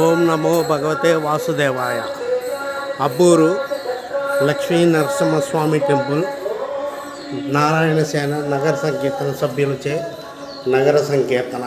ఓం నమో భగవతే వాసుదేవాయ. అబ్బూరు లక్ష్మీ నరసింహస్వామి టెంపుల్ నారాయణ సేన నగర సంకీర్తన సభ్యులచే నగర సంకీర్తన.